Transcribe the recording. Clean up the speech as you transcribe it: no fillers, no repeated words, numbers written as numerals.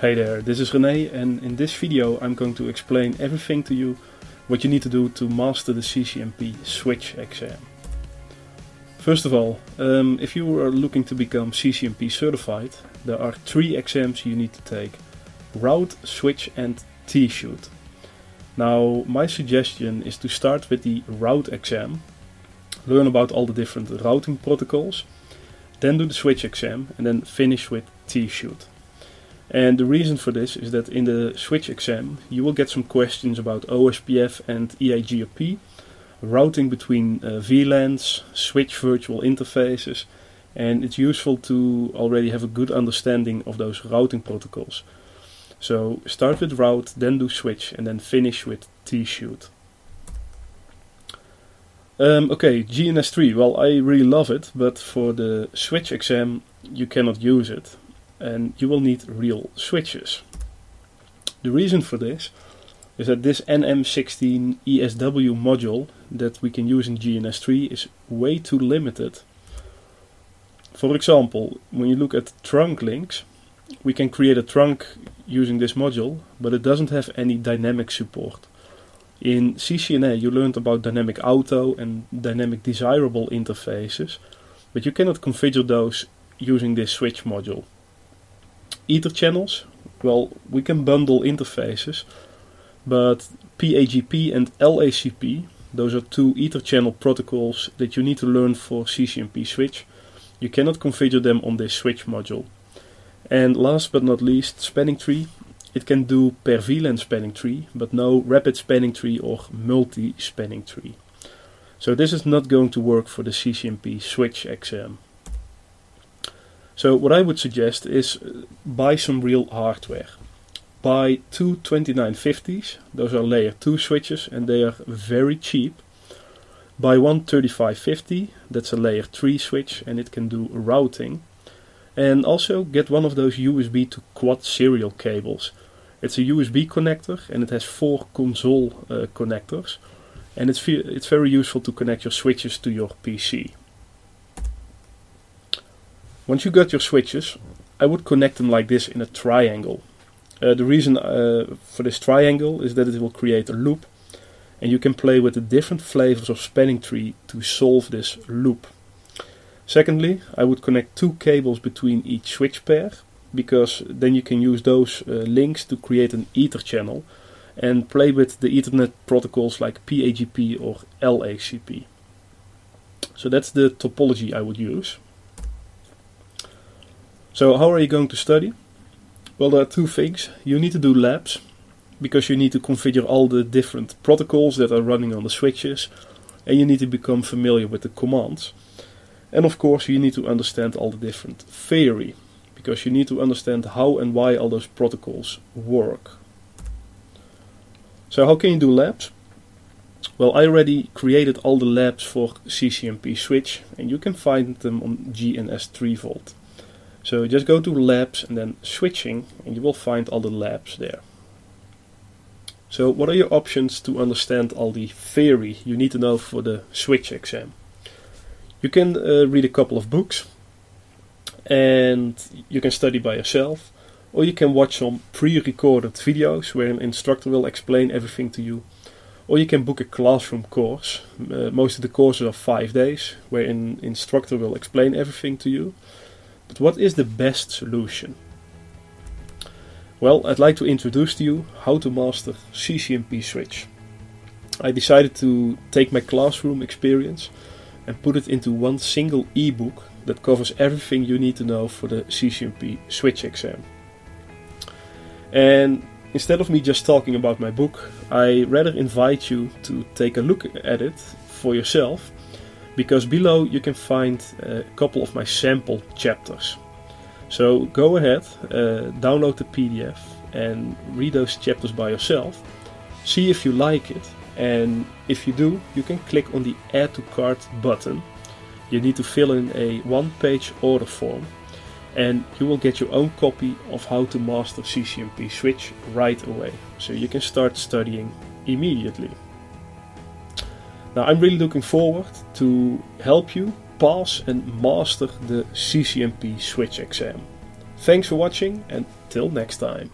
Hey there, this is René, and in this video I'm going to explain everything to you what you need to do to master the CCNP switch exam. First of all, if you are looking to become CCNP certified, there are 3 exams you need to take: route, switch and T-shoot. Now my suggestion is to start with the route exam, learn about all the different routing protocols, then do the switch exam and then finish with T-shoot. And the reason for this is that in the switch exam you will get some questions about OSPF and EIGRP, routing between VLANs, switch virtual interfaces, and it's useful to already have a good understanding of those routing protocols. So start with route, then do switch and then finish with T-shoot. Okay, GNS3, well, I really love it, but for the switch exam you cannot use it. And you will need real switches. The reason for this is that this NM16 ESW module that we can use in GNS3 is way too limited. For example, when you look at trunk links, we can create a trunk using this module, but it doesn't have any dynamic support. In CCNA you learned about dynamic auto and dynamic desirable interfaces, but you cannot configure those using this switch module. Ether channels, well, we can bundle interfaces, but PAGP and LACP, those are 2 Ether channel protocols that you need to learn for CCNP switch. You cannot configure them on this switch module. And last but not least, spanning tree. It can do per VLAN spanning tree, but no rapid spanning tree or multi-spanning tree. So this is not going to work for the CCNP switch exam. So what I would suggest is buy some real hardware. Buy 2 2950s, those are layer 2 switches and they are very cheap. Buy one 3550, that's a layer 3 switch and it can do routing. And also get one of those USB to quad serial cables. It's a USB connector and it has 4 console connectors. And it's very useful to connect your switches to your PC. Once you got your switches, I would connect them like this in a triangle. The reason for this triangle is that it will create a loop and you can play with the different flavors of spanning tree to solve this loop. Secondly, I would connect 2 cables between each switch pair, because then you can use those links to create an Ether channel and play with the Ethernet protocols like PAGP or LACP. So that's the topology I would use. So how are you going to study? Well, there are 2 things. You need to do labs, because you need to configure all the different protocols that are running on the switches, and you need to become familiar with the commands. And of course you need to understand all the different theory, because you need to understand how and why all those protocols work. So how can you do labs? Well, I already created all the labs for CCNP switch, and you can find them on GNS3 Vault. So just go to labs and then switching and you will find all the labs there. So what are your options to understand all the theory you need to know for the switch exam? You can read a couple of books and you can study by yourself, or you can watch some pre-recorded videos where an instructor will explain everything to you, or you can book a classroom course. Most of the courses are 5 days where an instructor will explain everything to you. But what is the best solution? Well, I'd like to introduce to you how to master CCNP switch. I decided to take my classroom experience and put it into one single ebook that covers everything you need to know for the CCNP switch exam. And instead of me just talking about my book, I rather invite you to take a look at it for yourself, because below you can find a couple of my sample chapters. So go ahead, download the PDF and read those chapters by yourself. See if you like it, and if you do, you can click on the Add to Cart button. You need to fill in a 1-page order form and you will get your own copy of how to master CCNP switch right away. So you can start studying immediately. Now I'm really looking forward to help you pass and master the CCNP switch exam. Thanks for watching and till next time.